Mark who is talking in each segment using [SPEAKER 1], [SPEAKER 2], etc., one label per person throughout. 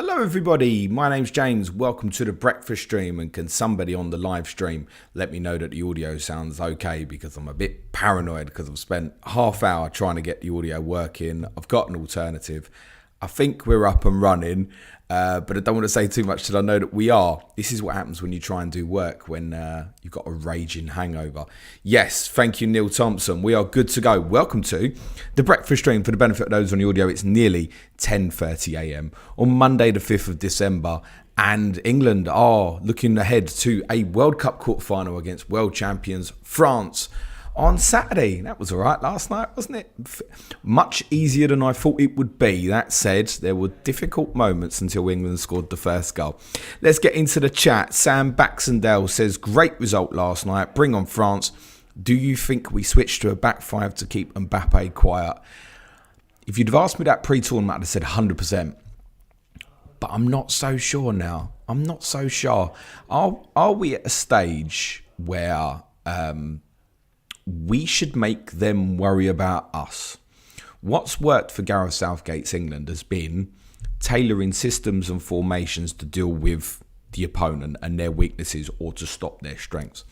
[SPEAKER 1] Hello everybody, my name's James. Welcome to the breakfast stream, and can somebody on the live stream let me know that the audio sounds okay, because I'm a bit paranoid because I've spent half hour trying to get the audio working. I've got an alternative. I think we're up and running, but I don't want to say too much till I know that we are. This is what happens when you try and do work when you've got a raging hangover. Yes, thank you, Neil Thompson. We are good to go. Welcome to the breakfast stream. For the benefit of those on the audio, it's nearly 10:30 a.m. on Monday the 5th of December, and England are looking ahead to a World Cup quarter-final against world champions France on Saturday. That was all right last night, wasn't it? Much easier than I thought it would be. That said, there were difficult moments until England scored the first goal. Let's get into the chat. Sam Baxendale says, great result last night. Bring on France. Do you think we switched to a back five to keep Mbappe quiet? If you'd have asked me that pre-tournament, I'd have said 100%. But I'm not so sure now. I'm not so sure. Are we at a stage where we should make them worry about us? What's worked for Gareth Southgate's England has been tailoring systems and formations to deal with the opponent and their weaknesses, or to stop their strengths.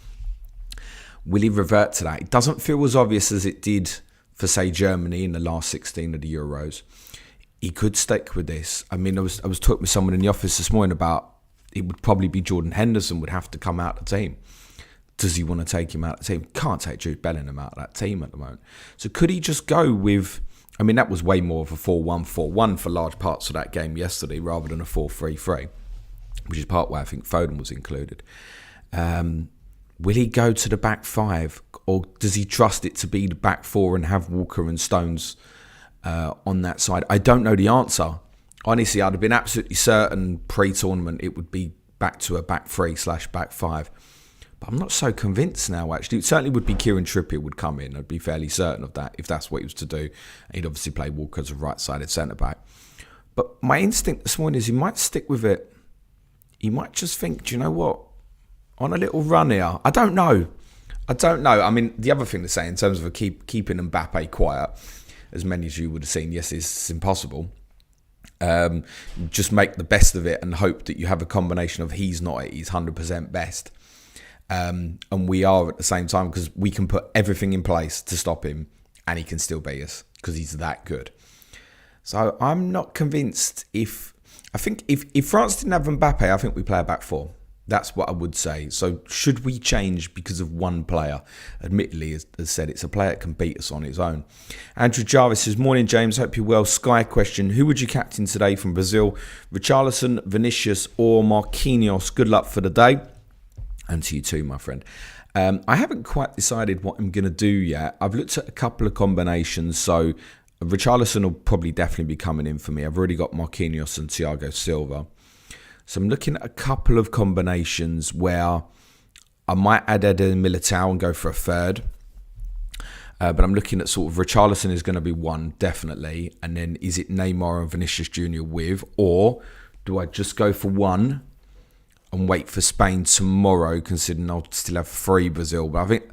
[SPEAKER 1] Will he revert to that? It doesn't feel as obvious as it did for, say, Germany in the last 16 of the Euros. He could stick with this. I mean, I was talking with someone in the office this morning about it would probably be Jordan Henderson would have to come out of the team. Does he want to take him out of the team? Can't take Jude Bellingham out of that team at the moment. So could he just go with, I mean, that was way more of a 4-1-4-1 for large parts of that game yesterday rather than a 4-3-3, which is part where I think Foden was included. Will he go to the back five, or does he trust it to be the back four and have Walker and Stones on that side? I don't know the answer. Honestly, I'd have been absolutely certain pre-tournament it would be back to a back three/back five. But I'm not so convinced now, actually. It certainly would be Kieran Trippier would come in. I'd be fairly certain of that if that's what he was to do. He'd obviously play Walker as a right-sided centre-back. But my instinct this morning is he might stick with it. He might just think, do you know what? On a little run here. I don't know. I mean, the other thing to say in terms of keeping Mbappe quiet, as many as you would have seen, yes, it's impossible. Just make the best of it and hope that you have a combination of he's not at his 100% best. And we are at the same time, because we can put everything in place to stop him and he can still beat us because he's that good. So I'm not convinced. I think if France didn't have Mbappe, I think we play a back four. That's what I would say. So should we change because of one player? Admittedly, as said, it's a player that can beat us on its own. Andrew Jarvis says, morning, James. Hope you're well. Sky question. Who would you captain today from Brazil? Richarlison, Vinicius or Marquinhos? Good luck for the day. And to you too, my friend. I haven't quite decided what I'm going to do yet. I've looked at a couple of combinations. So Richarlison will probably definitely be coming in for me. I've already got Marquinhos and Thiago Silva. So I'm looking at a couple of combinations where I might add Eden Militao and go for a third. But I'm looking at sort of Richarlison is going to be one, definitely. And then is it Neymar and Vinicius Jr. with? Or do I just go for one and wait for Spain tomorrow, considering I'll still have 3 Brazil? But I think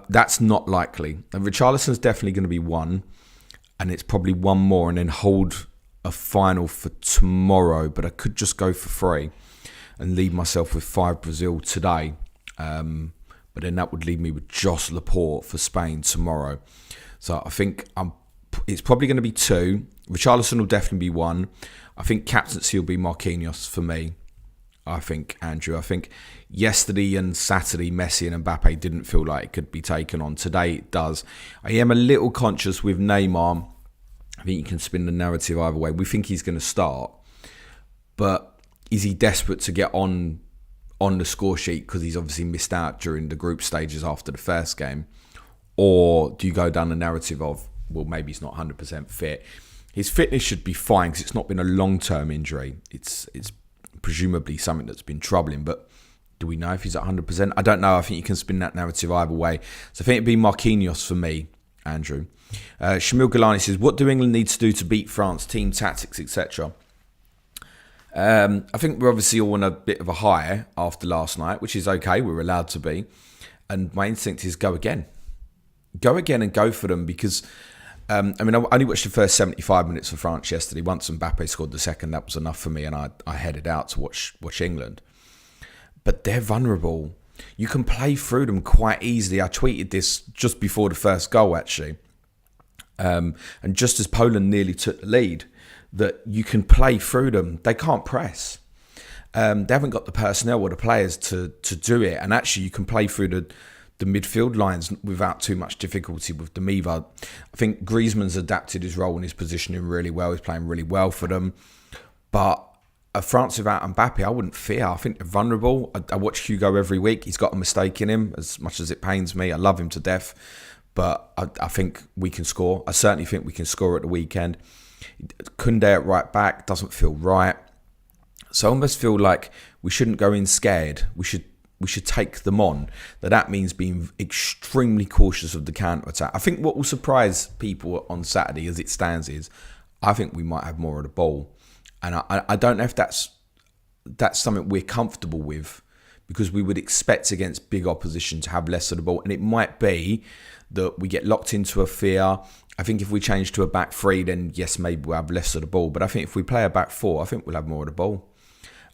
[SPEAKER 1] that's not likely. And Richarlison's definitely going to be one. And it's probably one more and then hold a final for tomorrow. But I could just go for 3 and leave myself with 5 Brazil today. But then that would leave me with Joss Laporte for Spain tomorrow. So I think it's probably going to be 2. Richarlison will definitely be 1. I think captaincy will be Marquinhos for me. I think, Andrew. I think yesterday and Saturday, Messi and Mbappe didn't feel like it could be taken on. Today it does. I am a little conscious with Neymar. I think you can spin the narrative either way. We think he's going to start. But is he desperate to get on the score sheet because he's obviously missed out during the group stages after the first game? Or do you go down the narrative of, well, maybe he's not 100% fit? His fitness should be fine because it's not been a long-term injury. It's presumably something that's been troubling, but do we know if he's at 100%? I don't know. I think you can spin that narrative either way. So I think it'd be Marquinhos for me, Andrew. Shamil Galani says, what do England need to do to beat France? Team tactics, etc. I think we're obviously all on a bit of a high after last night, which is okay. We're allowed to be. And my instinct is go again. Go again and go for them, because I mean, I only watched the first 75 minutes for France yesterday. Once Mbappe scored the second, that was enough for me, and I headed out to watch England. But they're vulnerable. You can play through them quite easily. I tweeted this just before the first goal, actually. And just as Poland nearly took the lead, that you can play through them. They can't press. They haven't got the personnel or the players to do it. And actually, you can play through the midfield lines without too much difficulty with Demiva. I think Griezmann's adapted his role and his positioning really well. He's playing really well for them. But France without Mbappe, I wouldn't fear. I think they're vulnerable. I watch Hugo every week. He's got a mistake in him, as much as it pains me. I love him to death. But I think we can score. I certainly think we can score at the weekend. Koundé at right back doesn't feel right. So I almost feel like we shouldn't go in scared. We should take them on. That means being extremely cautious of the counter-attack. I think what will surprise people on Saturday as it stands is I think we might have more of the ball. And I don't know if that's something we're comfortable with, because we would expect against big opposition to have less of the ball. And it might be that we get locked into a fear. I think if we change to a back three, then yes, maybe we'll have less of the ball. But I think if we play a back four, I think we'll have more of the ball.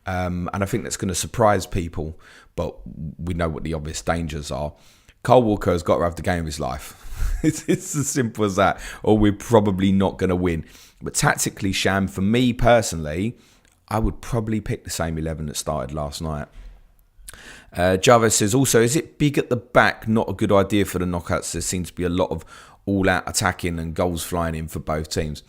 [SPEAKER 1] And I think that's going to surprise people. But we know what the obvious dangers are. Kyle Walker has got to have the game of his life. It's as simple as that. Or we're probably not going to win. But tactically, Sham, for me personally, I would probably pick the same 11 that started last night. Java says also, is it big at the back not a good idea for the knockouts? There seems to be a lot of all-out attacking and goals flying in for both teams.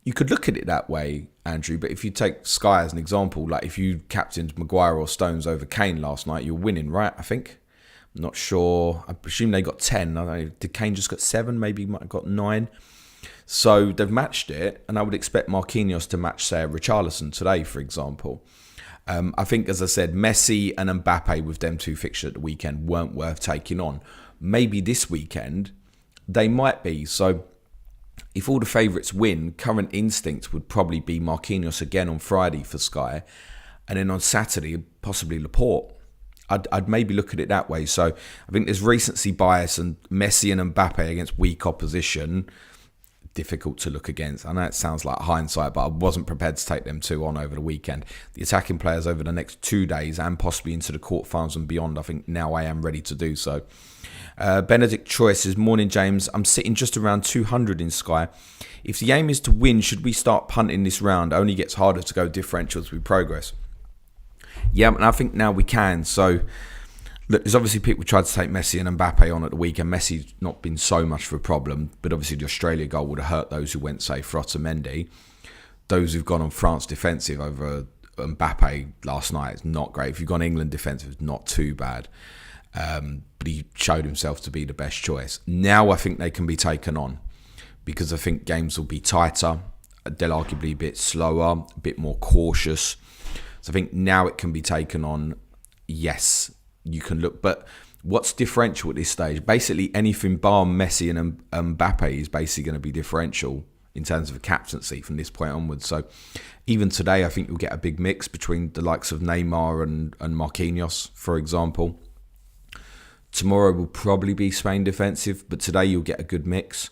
[SPEAKER 1] You could look at it that way, Andrew, but if you take Sky as an example, like if you captained Maguire or Stones over Kane last night, you're winning, right? I think. I'm not sure. I presume they got 10. I don't know. Did Kane just got 7? Maybe he might have got 9. So they've matched it, and I would expect Marquinhos to match, say, Richarlison today, for example. I think, as I said, Messi and Mbappe with them two fixtures at the weekend weren't worth taking on. Maybe this weekend they might be. So if all the favourites win, current instinct would probably be Marquinhos again on Friday for Sky, and then on Saturday possibly Laporte. I'd maybe look at it that way. So I think there's recency bias, and Messi and Mbappe against weak opposition, difficult to look against. I know it sounds like hindsight, but I wasn't prepared to take them two on over the weekend. The attacking players over the next 2 days and possibly into the quarterfinals and beyond, I think now I am ready to do so. Benedict Troy says, morning James, I'm sitting just around 200 in Sky. If the aim is to win, should we start punting this round? It only gets harder to go differential as we progress. Yeah, and I think now we can. So look, there's obviously people tried to take Messi and Mbappe on at the weekend. Messi's not been so much of a problem, but obviously the Australia goal would have hurt those who went, say, for Otamendi. Those who've gone on France defensive over Mbappe last night is not great. If you've gone England defensive, it's not too bad. But he showed himself to be the best choice. Now I think they can be taken on, because I think games will be tighter. They'll arguably be a bit slower, a bit more cautious. So I think now it can be taken on. Yes, you can look, but what's differential at this stage? Basically anything bar Messi and Mbappe is basically going to be differential in terms of a captaincy from this point onwards. So even today, I think you'll get a big mix between the likes of Neymar and Marquinhos, for example. Tomorrow will probably be Spain defensive, but today you'll get a good mix.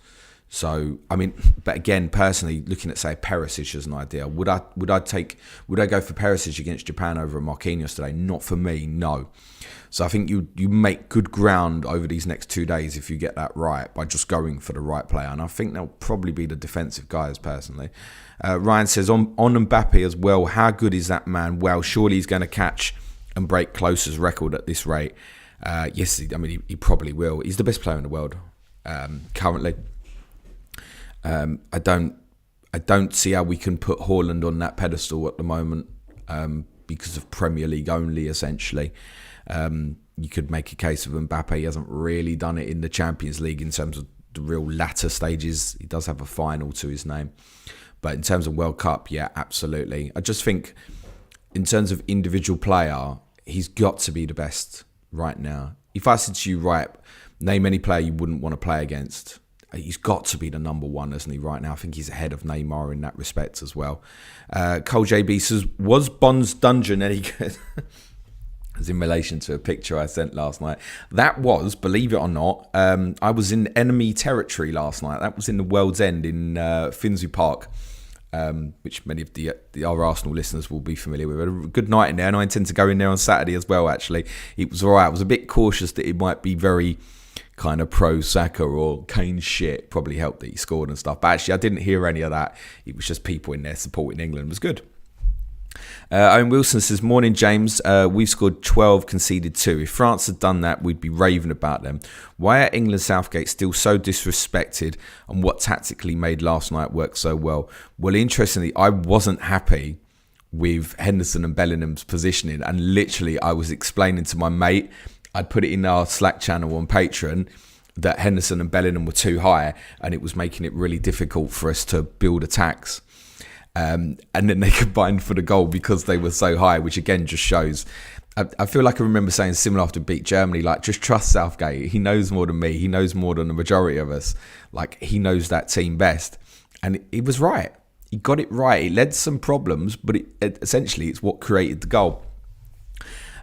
[SPEAKER 1] So, I mean, but again, personally, looking at, say, Perisic as an idea, would I go for Perisic against Japan over Marquinhos today? Not for me, no. So I think you make good ground over these next 2 days if you get that right by just going for the right player. And I think they'll probably be the defensive guys, personally. Ryan says, on Mbappe as well, how good is that man? Well, surely he's going to catch and break Klose's record at this rate. Yes, I mean, he probably will. He's the best player in the world currently. I don't see how we can put Haaland on that pedestal at the moment because of Premier League only, essentially. You could make a case of Mbappe. He hasn't really done it in the Champions League in terms of the real latter stages. He does have a final to his name. But in terms of World Cup, yeah, absolutely. I just think in terms of individual player, he's got to be the best right now. If I said to you, right, name any player you wouldn't want to play against, he's got to be the number one, isn't he, right now? I think he's ahead of Neymar in that respect as well. Cole JB says, was Bond's dungeon any good? as in relation to a picture I sent last night. That was, believe it or not, I was in enemy territory last night. That was in the World's End in Finsbury Park, which many of our Arsenal listeners will be familiar with. We had a good night in there, and I intend to go in there on Saturday as well, actually. It was all right. I was a bit cautious that it might be very kind of pro Saka or Kane shit. Probably helped that he scored and stuff. But actually, I didn't hear any of that. It was just people in there supporting England. It was good. Owen Wilson says, morning James, we've scored 12, conceded 2. If France had done that, we'd be raving about them. Why are England Southgate still so disrespected, and what tactically made last night work so well? Well, interestingly, I wasn't happy with Henderson and Bellingham's positioning, and literally I was explaining to my mate, I'd put it in our Slack channel on Patreon, that Henderson and Bellingham were too high and it was making it really difficult for us to build attacks. And then they combined for the goal because they were so high, which again just shows. I feel like I remember saying similar after beat Germany, like, just trust Southgate. He knows more than me. He knows more than the majority of us. Like, he knows that team best. And he was right. He got it right. It led to some problems, but essentially it's what created the goal.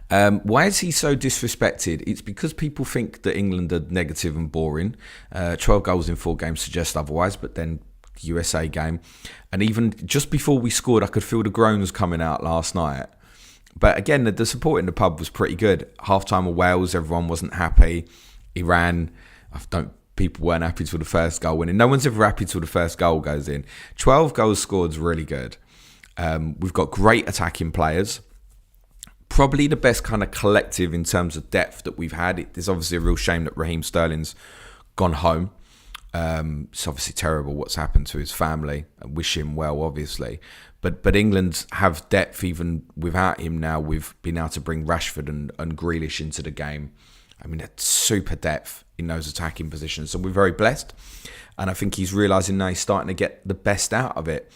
[SPEAKER 1] Why is he so disrespected? It's because people think that England are negative and boring. 12 goals in 4 games suggest otherwise, but then USA game, and even just before we scored I could feel the groans coming out last night. But again, the support in the pub was pretty good. Half-time of Wales, everyone wasn't happy. Iran, people weren't happy till the first goal went in. No one's ever happy till the first goal goes in. 12 goals scored is really good. We've got great attacking players, probably the best kind of collective in terms of depth that we've had. It's obviously a real shame that Raheem Sterling's gone home. It's obviously terrible what's happened to his family. I wish him well, obviously. But England have depth even without him now. We've been able to bring Rashford and Grealish into the game. I mean, it's super depth in those attacking positions. So we're very blessed. And I think he's realising now he's starting to get the best out of it.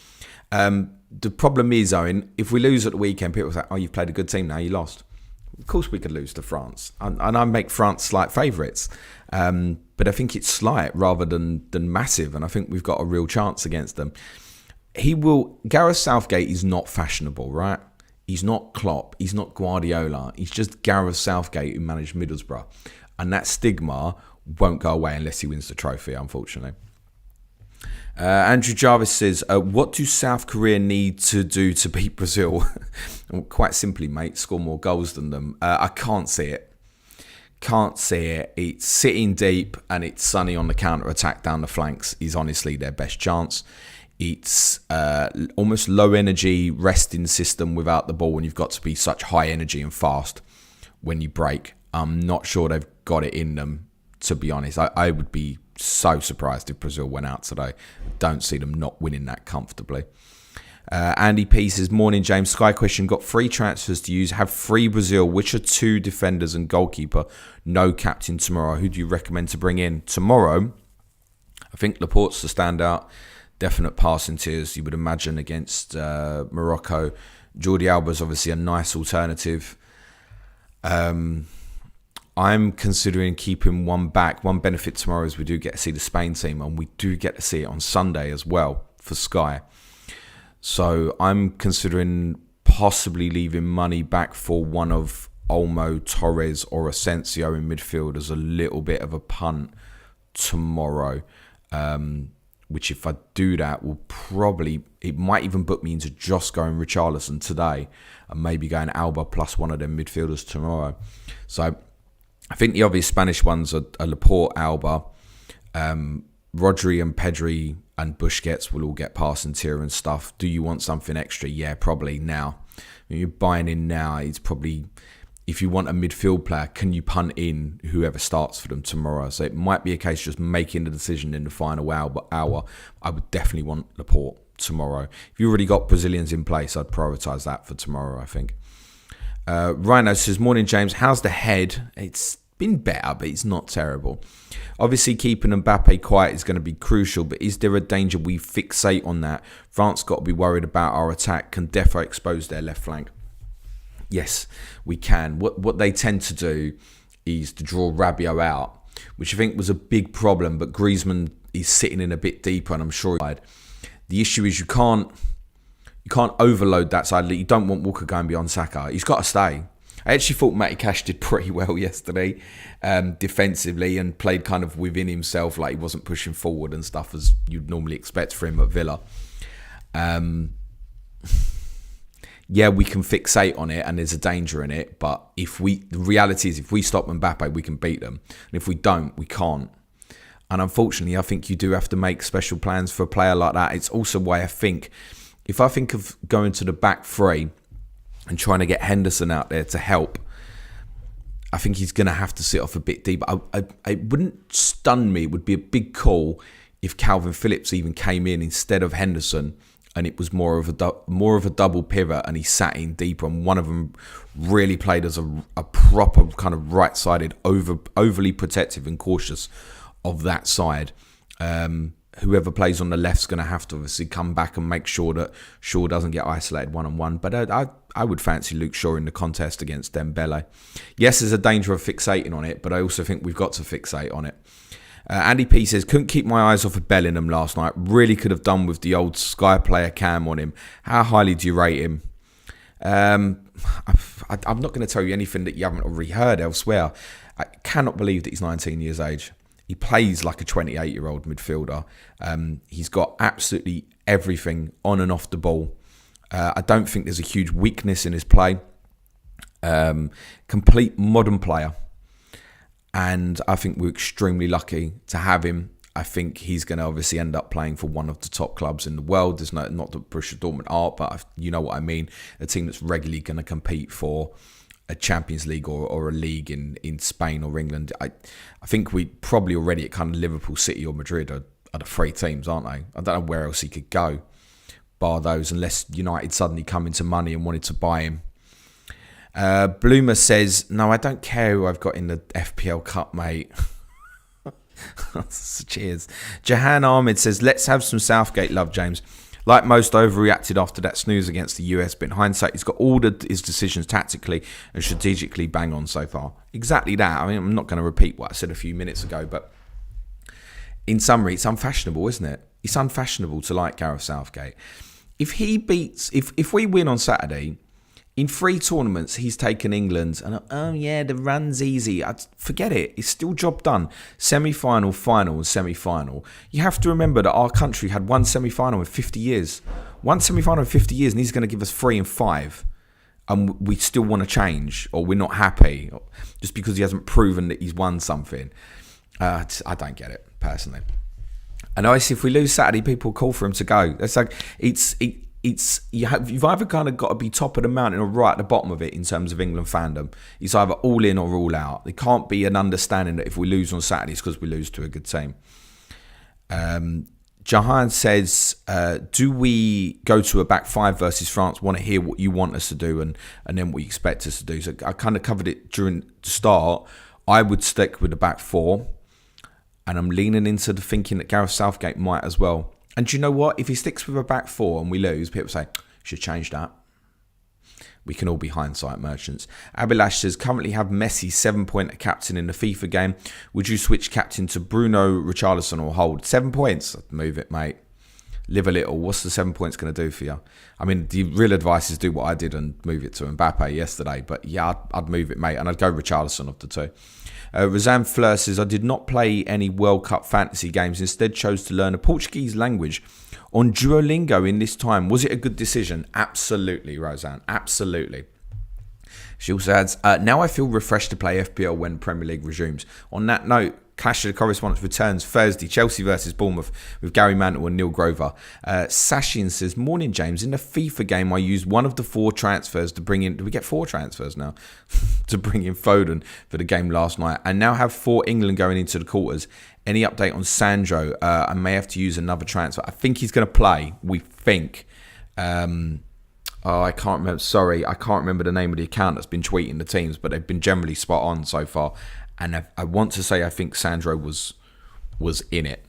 [SPEAKER 1] The problem is, Owen, if we lose at the weekend, people say, oh, you've played a good team now, you lost. Of course we could lose to France. And I make France slight favourites. But I think it's slight rather than massive, and I think we've got a real chance against them. Gareth Southgate is not fashionable, right? He's not Klopp, he's not Guardiola, he's just Gareth Southgate who managed Middlesbrough. And that stigma won't go away unless he wins the trophy, unfortunately. Andrew Jarvis says, what do South Korea need to do to beat Brazil? Well, quite simply, mate, score more goals than them. I can't see it. Can't see it. It's sitting deep and it's Sonny on the counter-attack down the flanks is honestly their best chance. It's almost low energy resting system without the ball, and you've got to be such high energy and fast when you break. I'm not sure they've got it in them, to be honest. I would be so surprised if Brazil went out today. Don't see them not winning that comfortably. Andy P says, morning James, Sky question, got 3 transfers to use, have 3 Brazil, which are 2 defenders and goalkeeper, no captain tomorrow, who do you recommend to bring in? Tomorrow, I think Laporte's the standout, definite passing tiers, you would imagine, against Morocco. Jordi Alba's obviously a nice alternative. I'm considering keeping one back. One benefit tomorrow is we do get to see the Spain team, and we do get to see it on Sunday as well for Sky. So I'm considering possibly leaving money back for one of Olmo, Torres or Asensio in midfield as a little bit of a punt tomorrow. Which if I do that, it might even book me into just going Richarlison today and maybe going Alba plus one of them midfielders tomorrow. So I think the obvious Spanish ones are Laporte, Alba, Rodri and Pedri and Busquets will all get passing tier and stuff. Do you want something extra? Yeah, probably now. When you're buying in now, it's probably, if you want a midfield player, can you punt in whoever starts for them tomorrow? So it might be a case of just making the decision in the final hour. I would definitely want Laporte tomorrow. If you've already got Brazilians in place, I'd prioritise that for tomorrow, I think. Rhino says, morning James, how's the head? It's been better, but it's not terrible. Obviously, keeping Mbappe quiet is going to be crucial, but is there a danger we fixate on that? France got to be worried about our attack. Can Defo expose their left flank? Yes, we can. What they tend to do is to draw Rabiot out, which I think was a big problem, but Griezmann is sitting in a bit deeper, and I'm sure the issue is you can't overload that side. You don't want Walker going beyond Saka. He's got to stay. I actually thought Matty Cash did pretty well yesterday defensively, and played kind of within himself, like he wasn't pushing forward and stuff as you'd normally expect for him at Villa. Yeah, we can fixate on it and there's a danger in it, but the reality is if we stop Mbappe, we can beat them. And if we don't, we can't. And unfortunately, I think you do have to make special plans for a player like that. It's also why I think, if I think of going to the back three and trying to get Henderson out there to help, I think he's going to have to sit off a bit deep. It wouldn't stun me. It would be a big call if Calvin Phillips even came in instead of Henderson, and it was more of a double pivot, and he sat in deeper, and one of them really played as a proper kind of right-sided, overly protective and cautious of that side. Whoever plays on the left's going to have to obviously come back and make sure that Shaw doesn't get isolated one-on-one. But I would fancy Luke Shaw in the contest against Dembele. Yes, there's a danger of fixating on it, but I also think we've got to fixate on it. Andy P says, couldn't keep my eyes off of Bellingham last night. Really could have done with the old Sky player cam on him. How highly do you rate him? I'm not going to tell you anything that you haven't already heard elsewhere. I cannot believe that he's 19 years of age. He plays like a 28-year-old midfielder. He's got absolutely everything on and off the ball. I don't think there's a huge weakness in his play. Complete modern player. And I think we're extremely lucky to have him. I think he's going to obviously end up playing for one of the top clubs in the world. There's not that Borussia Dortmund are, but you know what I mean. A team that's regularly going to compete for a Champions League or a league in Spain or England. I think we probably already at kind of Liverpool, City or Madrid are the three teams, aren't they? I don't know where else he could go, bar those, unless United suddenly come into money and wanted to buy him. Bloomer says, no, I don't care who I've got in the FPL Cup, mate. Cheers. Jahan Ahmed says, let's have some Southgate love, James. Like most, overreacted after that snooze against the US, but in hindsight, he's got all his decisions tactically and strategically bang on so far. Exactly that. I mean, I'm not going to repeat what I said a few minutes ago, but in summary, it's unfashionable, isn't it? It's unfashionable to like Gareth Southgate. If we win on Saturday, in 3 tournaments, he's taken England, and the run's easy. Forget it. It's still job done. Semi-final, final, and semi-final. You have to remember that our country had one semi-final in 50 years. One semi-final in 50 years, and he's going to give us 3 and 5. And we still want to change, or we're not happy, just because he hasn't proven that he's won something. I don't get it, personally. And obviously, if we lose Saturday, people call for him to go. It's like, you've either kind of got to be top of the mountain or right at the bottom of it in terms of England fandom. It's either all in or all out. There can't be an understanding that if we lose on Saturday, it's because we lose to a good team. Jahan says, do we go to a back 5 versus France? Want to hear what you want us to do and then what you expect us to do. So I kind of covered it during the start. I would stick with the back 4. And I'm leaning into the thinking that Gareth Southgate might as well. And do you know what? If he sticks with a back 4 and we lose, people say, should change that. We can all be hindsight merchants. Abilash says, currently have Messi 7-pointer captain in the FIFA game. Would you switch captain to Bruno, Richarlison or hold? 7 points? Move it, mate. Live a little. What's the 7 points going to do for you? I mean, the real advice is do what I did and move it to Mbappe yesterday. But yeah, I'd move it, mate. And I'd go Richarlison off the 2. Razan Fleur says, I did not play any World Cup fantasy games. Instead chose to learn a Portuguese language on Duolingo in this time. Was it a good decision? Absolutely, Roseanne. Absolutely. She also adds, now I feel refreshed to play FPL when Premier League resumes. On that note, Clash of the Correspondents returns Thursday. Chelsea versus Bournemouth with Gary Mantle and Neil Grover. Sashin says, morning, James. In the FIFA game, I used one of the 4 transfers to bring in... Do we get 4 transfers now? To bring in Foden for the game last night. And now have 4 England going into the quarters. Any update on Sandro? I may have to use another transfer. I think he's going to play. We think. I can't remember. Sorry, I can't remember the name of the account that's been tweeting the teams, but they've been generally spot on so far. And I want to say I think Sandro was in it.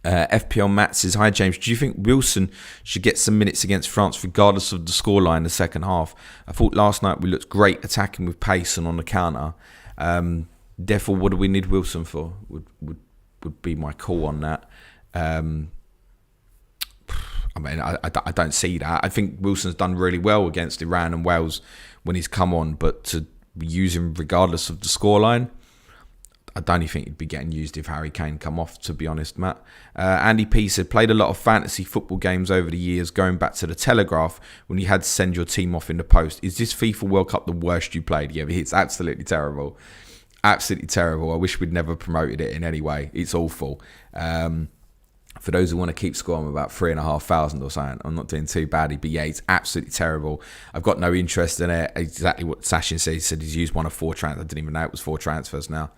[SPEAKER 1] FPL Matt says, hi James, do you think Wilson should get some minutes against France regardless of the scoreline in the second half? I thought last night we looked great attacking with pace and on the counter. Therefore, what do we need Wilson for? Would be my call on that. I'm mean, I don't see that. I think Wilson's done really well against Iran and Wales when he's come on, but to use him regardless of the scoreline, I don't even think he'd be getting used if Harry Kane come off, to be honest, Matt. Andy P said, played a lot of fantasy football games over the years, going back to the Telegraph when you had to send your team off in the post. Is this FIFA World Cup the worst you played? Yeah, it's absolutely terrible. Absolutely terrible. I wish we'd never promoted it in any way. It's awful. For those who want to keep score, I'm about 3,500 or something. I'm not doing too badly, but yeah, it's absolutely terrible. I've got no interest in it. Exactly what Sashin said. He said he's used one of 4 transfers. I didn't even know it was 4 transfers now.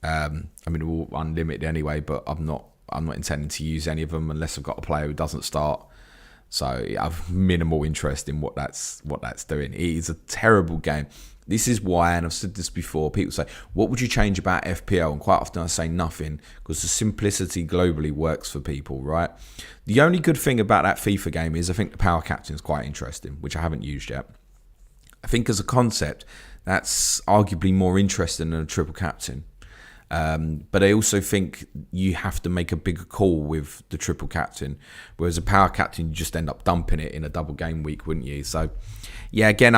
[SPEAKER 1] I mean, we're all unlimited anyway, but I'm not intending to use any of them unless I've got a player who doesn't start. So I've minimal interest in what that's doing. It is a terrible game. This is why, and I've said this before, people say, what would you change about FPL? And quite often I say nothing, because the simplicity globally works for people, right? The only good thing about that FIFA game is I think the power captain is quite interesting, which I haven't used yet. I think as a concept, that's arguably more interesting than a triple captain. But I also think you have to make a bigger call with the triple captain, whereas a power captain, you just end up dumping it in a double game week, wouldn't you? So, yeah, again,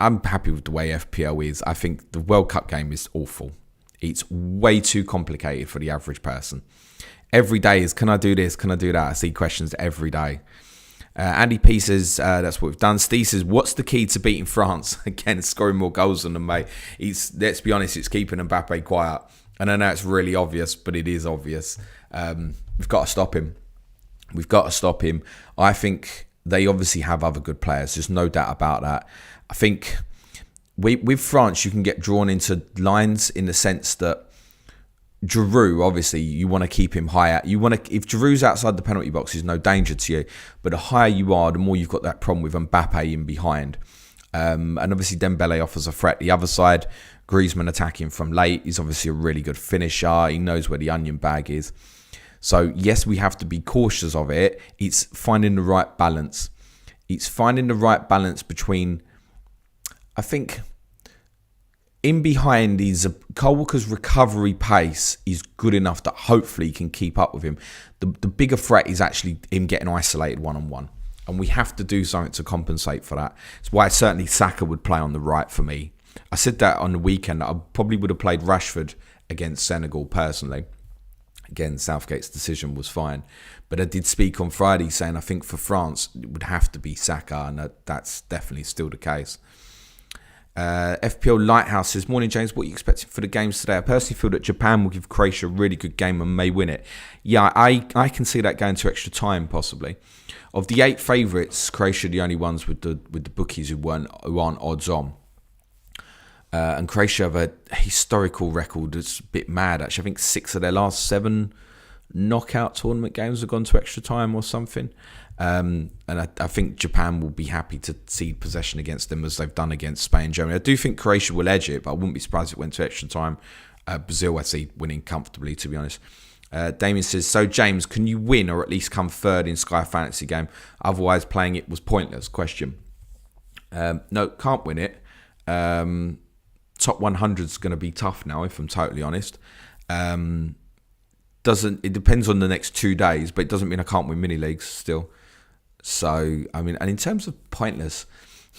[SPEAKER 1] I'm happy with the way FPL is. I think the World Cup game is awful. It's way too complicated for the average person. Every day is, can I do this? Can I do that? I see questions every day. Andy P says, that's what we've done. Steve says, what's the key to beating France? Again, scoring more goals than them, mate. Let's be honest, it's keeping Mbappe quiet. And I know it's really obvious, but it is obvious. We've got to stop him. We've got to stop him. I think they obviously have other good players. There's no doubt about that. I think with France, you can get drawn into lines in the sense that Giroud, obviously, you want to keep him higher. If Giroud's outside the penalty box, there's no danger to you. But the higher you are, the more you've got that problem with Mbappe in behind. And obviously, Dembele offers a threat. The other side, Griezmann attacking from late. He's obviously a really good finisher. He knows where the onion bag is. So, yes, we have to be cautious of it. It's finding the right balance. It's finding the right balance between, I think, in behind, Kyle Walker's recovery pace is good enough that hopefully he can keep up with him. The bigger threat is actually him getting isolated one-on-one. And we have to do something to compensate for that. It's why certainly Saka would play on the right for me. I said that on the weekend. I probably would have played Rashford against Senegal personally. Again, Southgate's decision was fine. But I did speak on Friday saying I think for France, it would have to be Saka. And that's definitely still the case. FPL Lighthouse says, morning James, what are you expecting for the games today? I personally feel that Japan will give Croatia a really good game and may win it. Yeah, I can see that going to extra time possibly. Of the 8 favourites, Croatia are the only ones with the bookies who aren't odds on. And Croatia have a historical record that's a bit mad actually. I think 6 of their last 7 knockout tournament games have gone to extra time or something. And I think Japan will be happy to cede possession against them as they've done against Spain and Germany. I do think Croatia will edge it, but I wouldn't be surprised if it went to extra time. Brazil, I see winning comfortably, to be honest. Damien says, so James, can you win or at least come third in Sky Fantasy game? Otherwise, playing it was pointless. Question. No, can't win it. Top 100 is going to be tough now, if I'm totally honest. It depends on the next 2 days, but it doesn't mean I can't win mini leagues still. So, I mean, and in terms of pointless,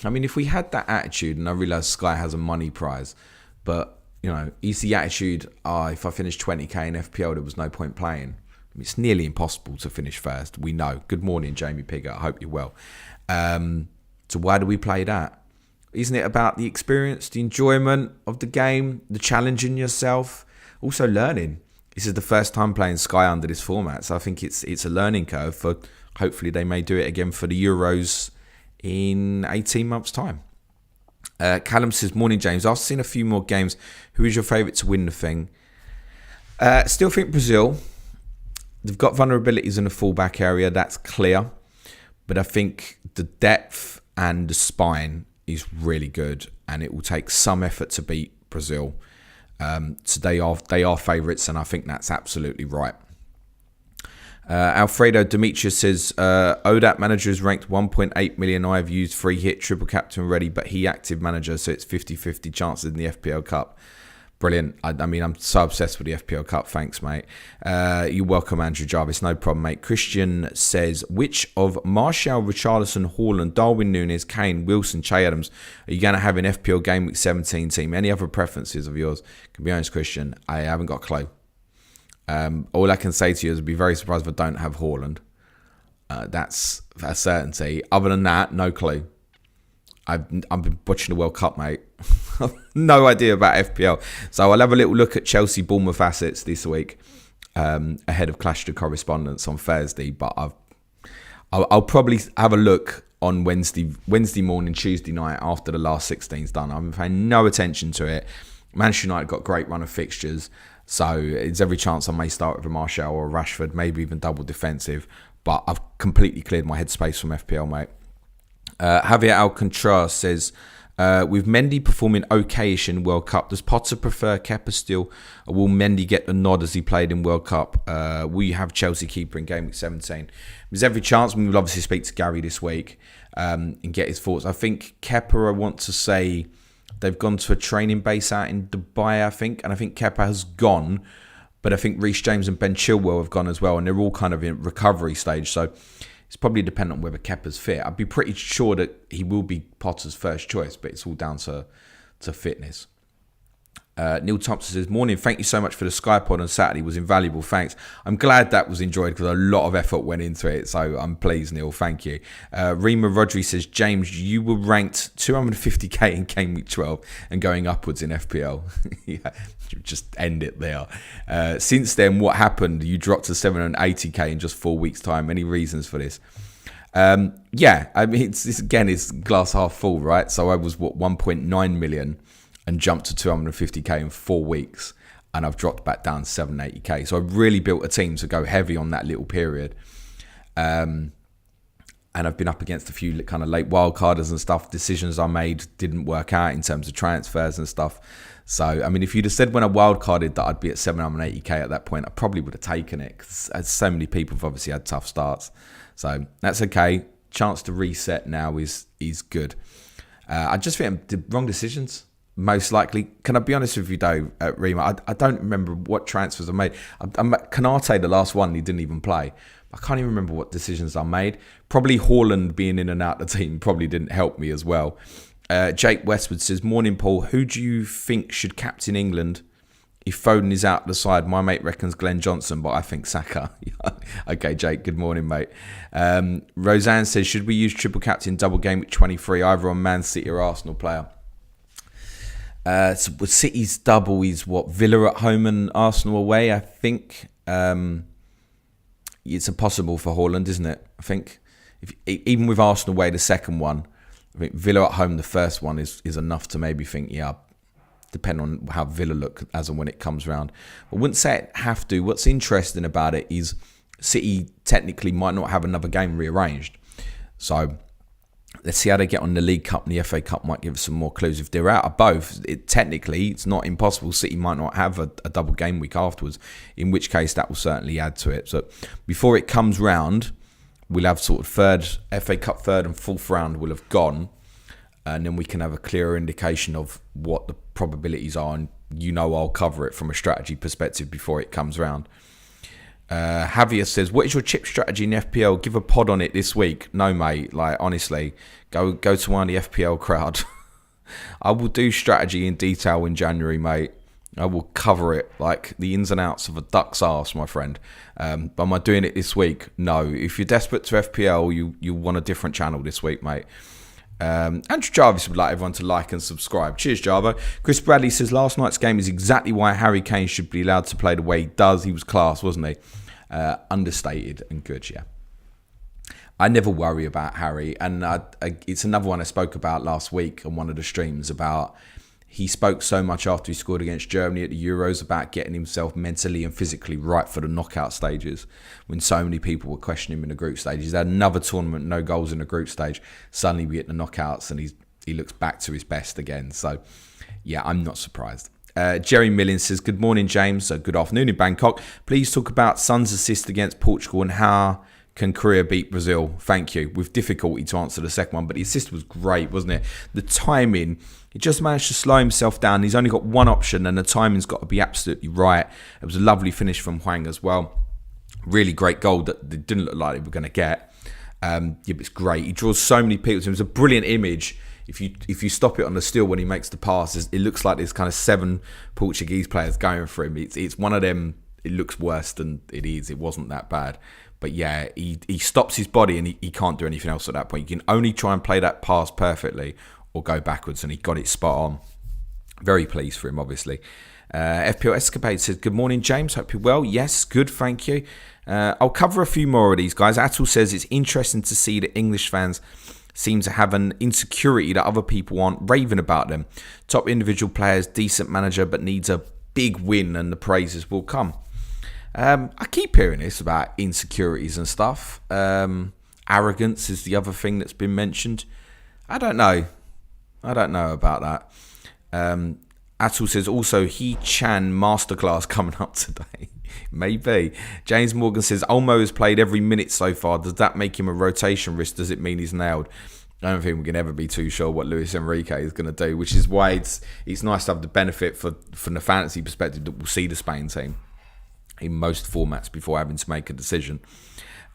[SPEAKER 1] I mean, if we had that attitude, and I realise Sky has a money prize, but, you know, is the attitude, if I finish 20k in FPL, there was no point playing. I mean, it's nearly impossible to finish first. We know. Good morning, Jamie Piggott. I hope you're well. So why do we play that? Isn't it about the experience, the enjoyment of the game, the challenging yourself, also learning? This is the first time playing Sky under this format, so I think it's a learning curve for. Hopefully they may do it again for the Euros in 18 months' time. Callum says, morning James, I've seen a few more games. Who is your favourite to win the thing? Still think Brazil. They've got vulnerabilities in the fullback area, that's clear. But I think the depth and the spine is really good, and it will take some effort to beat Brazil. So they are favourites, and I think that's absolutely right. Alfredo Demetrius says, ODAT manager is ranked 1.8 million. I've used free hit, triple captain already, but he active manager, so it's 50-50 chances in the FPL Cup. Brilliant. I mean, I'm so obsessed with the FPL Cup. Thanks, mate. You're welcome, Andrew Jarvis. No problem, mate. Christian says, which of Martial, Richarlison, Haaland, Darwin Núñez, Kane, Wilson, Che Adams are you going to have in FPL Game Week 17 team? Any other preferences of yours? Can be honest, Christian, I haven't got a clue. All I can say to you is I'd be very surprised if I don't have Haaland. That's a certainty. Other than that, no clue. I've been watching the World Cup, mate. No idea about FPL. So I'll have a little look at Chelsea Bournemouth assets this week ahead of Clash of Correspondence on Thursday. But I'll probably have a look on Wednesday morning, Tuesday night after the last 16's done. I'm paying no attention to it. Manchester United got a great run of fixtures. So there's every chance I may start with a Martial or a Rashford, maybe even double defensive. But I've completely cleared my headspace from FPL, mate. Javier Alcantara says, with Mendy performing okayish in World Cup, does Potter prefer Kepa still? Or will Mendy get the nod as he played in World Cup? Will you have Chelsea keeper in Game Week 17? There's every chance. We'll obviously speak to Gary this week and get his thoughts. I think Kepa, I want to say, they've gone to a training base out in Dubai, I think. And I think Kepa has gone. But I think Reece James and Ben Chilwell have gone as well. And they're all kind of in recovery stage. So it's probably dependent on whether Kepa's fit. I'd be pretty sure that he will be Potter's first choice, but it's all down to fitness. Neil Thompson says, morning, thank you so much for the Sky Pod on Saturday. It was invaluable, thanks. I'm glad that was enjoyed because a lot of effort went into it, so I'm pleased, Neil, thank you. Rima Rodri says, James, you were ranked 250k in Game Week 12 and going upwards in FPL. Yeah, just end it there. Since then, what happened? You dropped to 780k in just 4 weeks' time. Any reasons for this? Yeah, I mean, it's glass half full, right? So I was, 1.9 million and jumped to 250k in 4 weeks, and I've dropped back down to 780k. So I've really built a team to go heavy on that little period. And I've been up against a few kind of late wildcarders and stuff. Decisions I made didn't work out in terms of transfers and stuff. So, I mean, if you'd have said when I wildcarded that I'd be at 780k at that point, I probably would have taken it, because so many people have obviously had tough starts. So that's okay. Chance to reset now is good. I just think I did wrong decisions. Most likely. Can I be honest with you though, Rima? I don't remember what transfers I made. Kanate, the last one, he didn't even play. I can't even remember what decisions I made. Probably Haaland being in and out of the team probably didn't help me as well. Jake Westwood says, morning Paul, who do you think should captain England if Foden is out the side? My mate reckons Glenn Johnson, but I think Saka. Okay, Jake, good morning, mate. Roseanne says, should we use triple captain double game with 23, either on Man City or Arsenal player? So City's double is what, Villa at home and Arsenal away, I think. It's impossible for Haaland, isn't it? I think even with Arsenal away, the second one, I think Villa at home, the first one is enough to maybe think, yeah, depend on how Villa look as and when it comes round. I wouldn't say it have to. What's interesting about it is City technically might not have another game rearranged. So let's see how they get on. The League Cup and the FA Cup might give us some more clues. If they're out of both, technically, it's not impossible. City might not have a double game week afterwards, in which case that will certainly add to it. So before it comes round, we'll have sort of FA Cup third and fourth round will have gone, and then we can have a clearer indication of what the probabilities are. And I'll cover it from a strategy perspective before it comes round. Javier says, what is your chip strategy in FPL? Give a pod on it this week. No, mate. Like, honestly, go to one of the FPL crowd. I will do strategy in detail in January, mate. I will cover it like the ins and outs of a duck's arse, my friend. But am I doing it this week? No. If you're desperate to FPL, you want a different channel this week, mate. Andrew Jarvis would like everyone to like and subscribe. Cheers, Jarvo. Chris Bradley says, last night's game is exactly why Harry Kane should be allowed to play the way he does. He was class, wasn't he? Understated and good, yeah. I never worry about Harry, and it's another one I spoke about last week on one of the streams about. He spoke so much after he scored against Germany at the Euros about getting himself mentally and physically right for the knockout stages, when so many people were questioning him in the group stages. He's had another tournament, no goals in the group stage. Suddenly we get the knockouts and he looks back to his best again. So, yeah, I'm not surprised. Jerry Millins says, good morning, James. Good afternoon in Bangkok. Please talk about Son's assist against Portugal and how Can Korea beat Brazil? Thank you. With difficulty to answer the second one, but the assist was great, wasn't it? The timing, he just managed to slow himself down. He's only got one option, and the timing's got to be absolutely right. It was a lovely finish from Hwang as well. Really great goal that they didn't look like they were going to get. But it's great. He draws so many people. It was a brilliant image. If you stop it on the still when he makes the pass, it looks like there's kind of 7 Portuguese players going for him. It's one of them. It looks worse than it is. It wasn't that bad. But yeah, he stops his body and he can't do anything else at that point. You can only try and play that pass perfectly or go backwards, and he got it spot on. Very pleased for him, obviously. FPL Escapade says, good morning, James. Hope you're well. Yes, good, thank you. I'll cover a few more of these, guys. Atul says, it's interesting to see that English fans seem to have an insecurity that other people aren't raving about them. Top individual players, decent manager, but needs a big win and the praises will come. I keep hearing this about insecurities and stuff. Arrogance is the other thing that's been mentioned. I don't know about that. Atul says also He-Chan Masterclass coming up today. Maybe. James Morgan says Olmo has played every minute so far. Does that make him a rotation risk? Does it mean he's nailed? I don't think we can ever be too sure what Luis Enrique is going to do, which is why it's nice to have the benefit from the fantasy perspective that we'll see the Spain team in most formats before having to make a decision.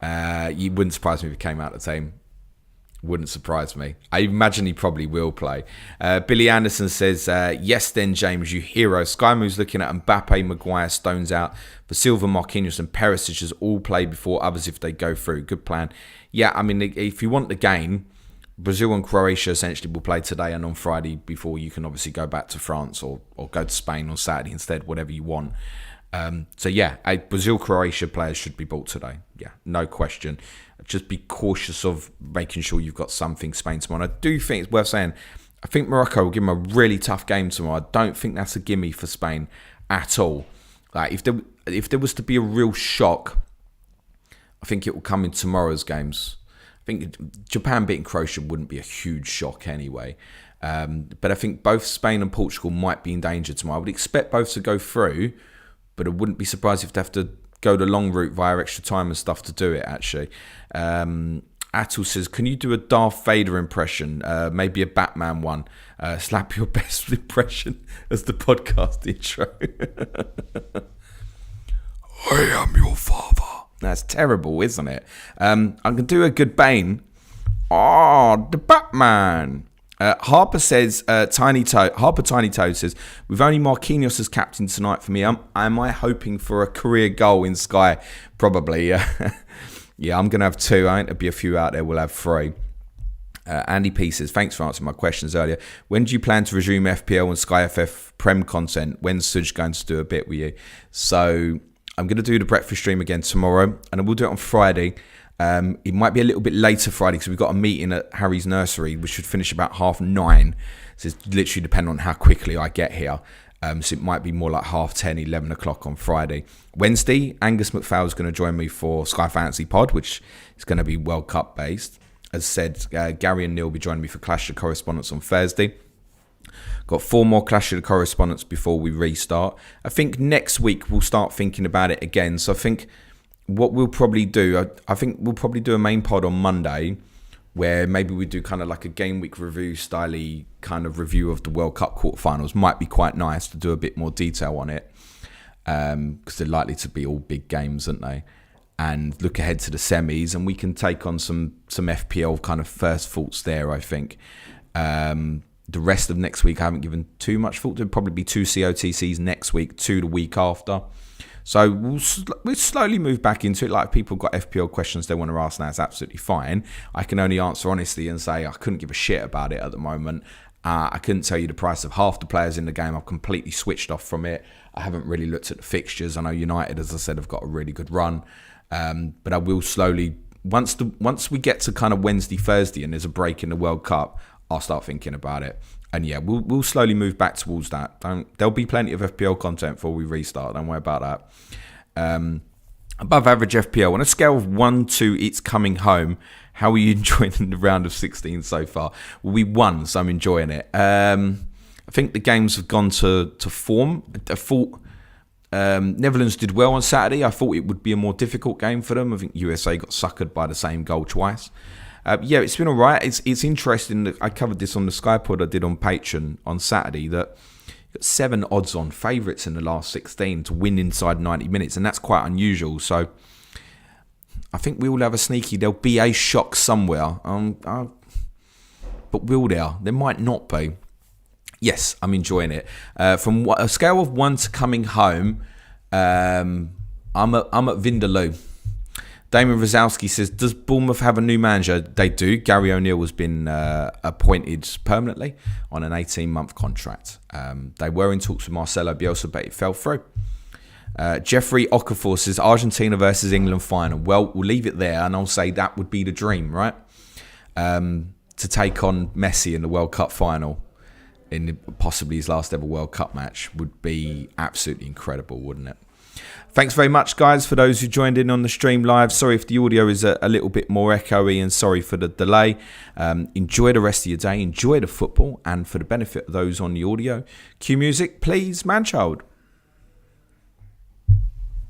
[SPEAKER 1] You wouldn't surprise me if he came out of the team. Wouldn't surprise me. I imagine he probably will play. Billy Anderson says, yes then, James, you hero. Skymo's looking at Mbappe, Maguire, Stones out. For Silva, Marquinhos and Perisic has all played before others if they go through. Good plan. Yeah, I mean, if you want the game, Brazil and Croatia essentially will play today and on Friday before you can obviously go back to France or go to Spain on Saturday instead, whatever you want. So yeah, Brazil-Croatia players should be bought today. Yeah, no question. Just be cautious of making sure you've got something Spain tomorrow. And I do think it's worth saying, I think Morocco will give them a really tough game tomorrow. I don't think that's a gimme for Spain at all. Like if there was to be a real shock, I think it will come in tomorrow's games. I think Japan beating Croatia wouldn't be a huge shock anyway. But I think both Spain and Portugal might be in danger tomorrow. I would expect both to go through, but I wouldn't be surprised if they have to go the long route via extra time and stuff to do it, actually. Atul says, can you do a Darth Vader impression? Maybe a Batman one. Slap your best impression as the podcast intro. I am your father. That's terrible, isn't it? I can do a good Bane. Oh, the Batman. Harper says, Harper Tiny Toe says, with only Marquinhos as captain tonight for me, am I hoping for a career goal in Sky? Probably. Yeah, I'm going to have 2. I think there'll be a few out there. We'll have 3. Andy P says, thanks for answering my questions earlier. When do you plan to resume FPL and Sky FF Prem content? When's Suj going to do a bit with you? So I'm going to do the breakfast stream again tomorrow, and I will do it on Friday. It might be a little bit later Friday because we've got a meeting at Harry's nursery, which should finish about 9:30. So it's literally depending on how quickly I get here. So it might be more like 10:30, 11 o'clock on Friday. Wednesday, Angus McPhail is going to join me for Sky Fantasy Pod, which is going to be World Cup based. As said, Gary and Neil will be joining me for Clash of Correspondence on Thursday. Got 4 more Clash of the Correspondence before we restart. I think next week we'll start thinking about it again. So I think what we'll probably do, I think we'll probably do a main pod on Monday where maybe we do kind of like a game week review style kind of review of the World Cup quarterfinals. Might be quite nice to do a bit more detail on it because they're likely to be all big games, aren't they? And look ahead to the semis, and we can take on some FPL kind of first thoughts there, I think. The rest of next week I haven't given too much thought. There'll probably be 2 COTCs next week, 2 the week after. So we'll slowly move back into it. Like, if people got FPL questions they want to ask now, it's absolutely fine. I can only answer honestly and say I couldn't give a shit about it at the moment. I couldn't tell you the price of half the players in the game. I've completely switched off from it. I haven't really looked at the fixtures. I know United, as I said, have got a really good run. But I will slowly, once we get to kind of Wednesday, Thursday, and there's a break in the World Cup, I'll start thinking about it. And yeah, we'll slowly move back towards that. There'll be plenty of FPL content before we restart. Don't worry about that. Above average FPL. On a scale of 1 to it's coming home, how are you enjoying the round of 16 so far? Well, we won, so I'm enjoying it. I think the games have gone to form. I thought Netherlands did well on Saturday. I thought it would be a more difficult game for them. I think USA got suckered by the same goal twice. Yeah, it's been all right. It's interesting that I covered this on the Sky Pod I did on Patreon on Saturday, that got 7 odds-on favourites in the last 16 to win inside 90 minutes, and that's quite unusual. So I think we will have a sneaky. There'll be a shock somewhere, but will there? There might not be. Yes, I'm enjoying it. From a scale of 1 to coming home, I'm at Vindaloo. Damon Rosowski says, does Bournemouth have a new manager? They do. Gary O'Neill has been appointed permanently on an 18-month contract. They were in talks with Marcelo Bielsa, but it fell through. Jeffrey Okafor says, Argentina versus England final. Well, we'll leave it there, and I'll say that would be the dream, right? To take on Messi in the World Cup final, in possibly his last ever World Cup match, would be absolutely incredible, wouldn't it? Thanks very much, guys, for those who joined in on the stream live. Sorry if the audio is a little bit more echoey, and sorry for the delay. Enjoy the rest of your day. Enjoy the football. And for the benefit of those on the audio, cue music, please, man-child.